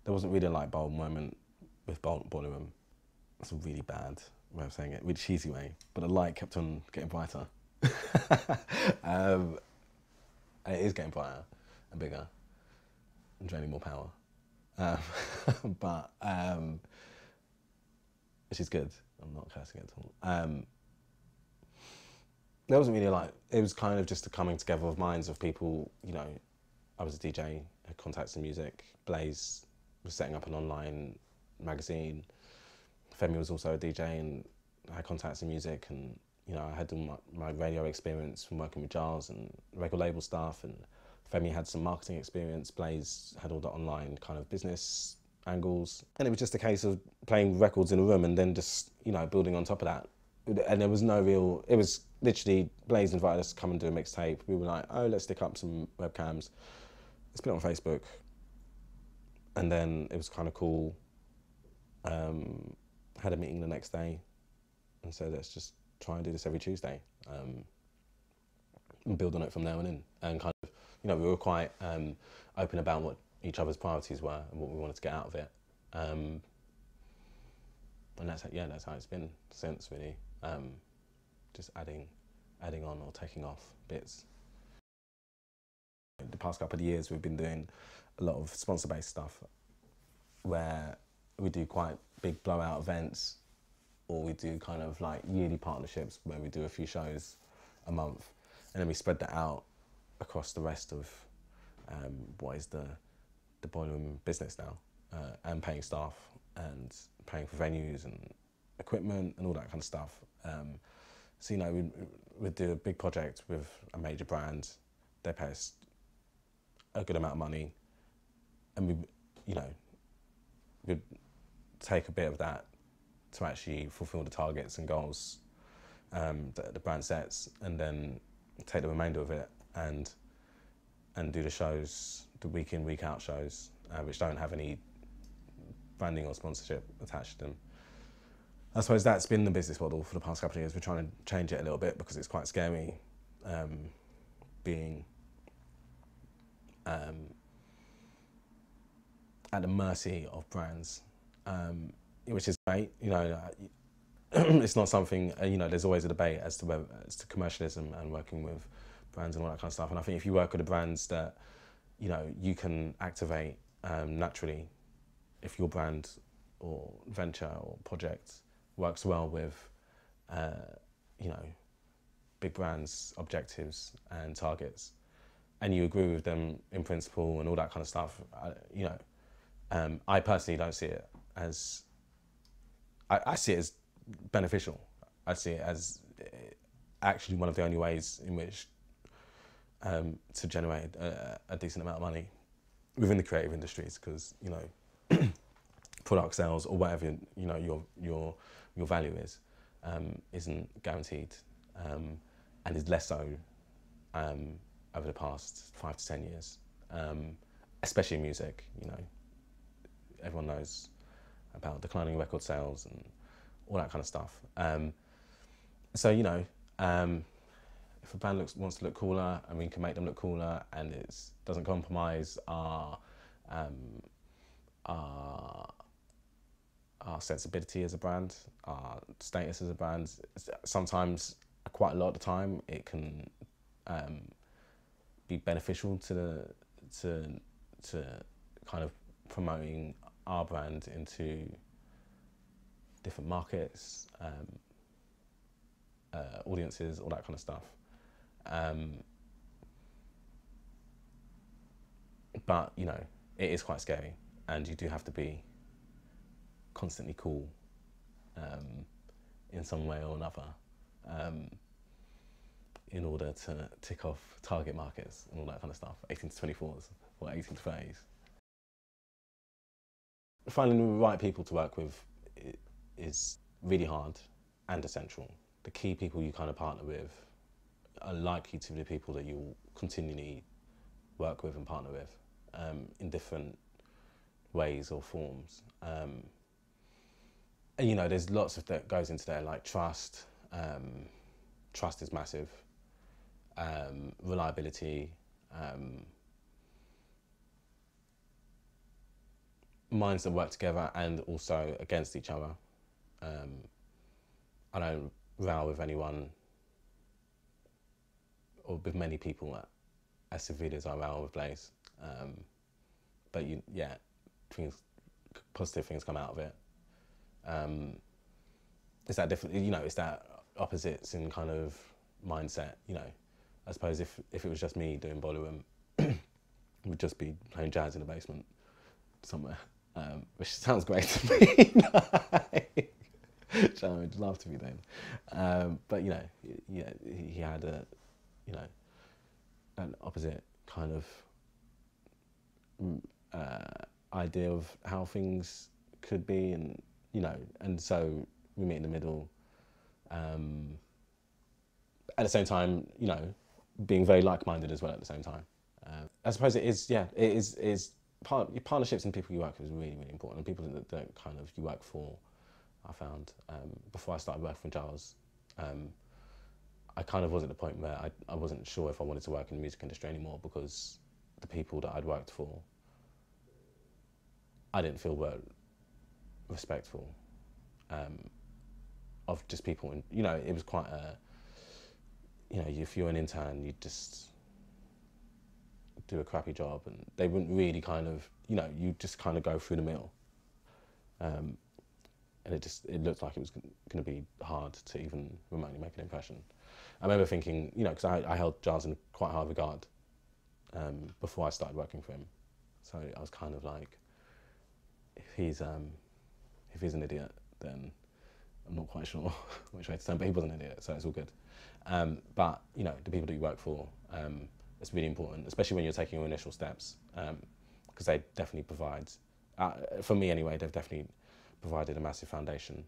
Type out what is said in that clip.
there wasn't really a light bulb moment with Boiler Room. That's a really bad way of saying it, really cheesy way, but the light kept on getting brighter. And it is getting brighter and bigger and draining more power. But which is good. I'm not cursing at all. There wasn't really it was kind of just a coming together of minds of people, you know. I was a DJ, had contacts in music. Blaze was setting up an online magazine. Femi was also a DJ and had contacts in music, and you know, I had my radio experience from working with Giles and record label stuff, and Femi had some marketing experience. Blaze had all the online kind of business angles, and it was just a case of playing records in a room and then just, you know, building on top of that. And there was no real, it was literally Blaze invited us to come and do a mixtape. We were like, oh, let's stick up some webcams. Let's put it on Facebook. And then it was kind of cool. Had a meeting the next day and said, let's just try and do this every Tuesday. And build on it from there on in. And kind of, you know, we were quite open about what each other's priorities were and what we wanted to get out of it. And that's how it's been since, really. Just adding on or taking off bits. The past couple of years we've been doing a lot of sponsor-based stuff where we do quite big blowout events, or we do kind of like yearly partnerships where we do a few shows a month, and then we spread that out across the rest of what is the Boiler Room business now, and paying staff and paying for venues and equipment and all that kind of stuff. So, you know, we'd do a big project with a major brand. They pay us a good amount of money, and we, you know, we'd take a bit of that to actually fulfill the targets and goals that the brand sets, and then take the remainder of it and do the shows, the week in, week out shows, which don't have any branding or sponsorship attached to them. I suppose that's been the business model for the past couple of years. We're trying to change it a little bit because it's quite scary being at the mercy of brands, which is great. You know, it's not something, you know, there's always a debate as to commercialism and working with brands and all that kind of stuff. And I think if you work with the brands that, you know, you can activate naturally, if your brand or venture or project works well with, you know, big brands' objectives and targets, and you agree with them in principle and all that kind of stuff, you know, I personally don't see it as, I see it as beneficial. I see it as actually one of the only ways in which to generate a decent amount of money within the creative industries, because, you know, product sales or whatever, you know, your value is, isn't guaranteed, and is less so over the past 5 to 10 years, especially in music. You know, everyone knows about declining record sales and all that kind of stuff. So, you know, if a brand wants to look cooler and we can make them look cooler, and it doesn't compromise our sensibility as a brand, our status as a brand, sometimes, quite a lot of the time, it can be beneficial to kind of promoting our brand into different markets, audiences, all that kind of stuff. But, you know, it is quite scary, and you do have to be constantly cool in some way or another, in order to tick off target markets and all that kind of stuff, 18 to 24s or 18 to 30s. Finding the right people to work with is really hard and essential. The key people you kind of partner with are likely to be the people that you'll continually work with and partner with in different ways or forms. And, you know, there's lots of that goes into there, like trust. Trust is massive. Reliability. minds that work together and also against each other. I don't row with anyone or with many people as severely as I row with Blaze. But positive things come out of it. It's that different, it's that opposites in kind of mindset, I suppose if it was just me doing Boiler Room, would just be playing jazz in the basement somewhere, which sounds great to me. Which I would love to be doing. But he had an opposite kind of idea of how things could be, and so we meet in the middle. At the same time, being very like-minded as well at the same time. I suppose it is partnerships and people you work with is really, really important, and people that kind of you work for. I found before I started working for Giles, I kind of was at the point where I wasn't sure if I wanted to work in the music industry anymore, because the people that I'd worked for, I didn't feel were respectful of just people. And it was quite a, if you're an intern, you just do a crappy job, and they wouldn't really kind of, you just kind of go through the mill. And it looked like it was going to be hard to even remotely make an impression. I remember thinking, because I held Giles in quite high regard before I started working for him. So I was kind of like, if he's an idiot, then I'm not quite sure which way to turn, but he was an idiot, so it's all good. But, the people that you work for, it's really important, especially when you're taking your initial steps, because they definitely provide, for me anyway, they've definitely provided a massive foundation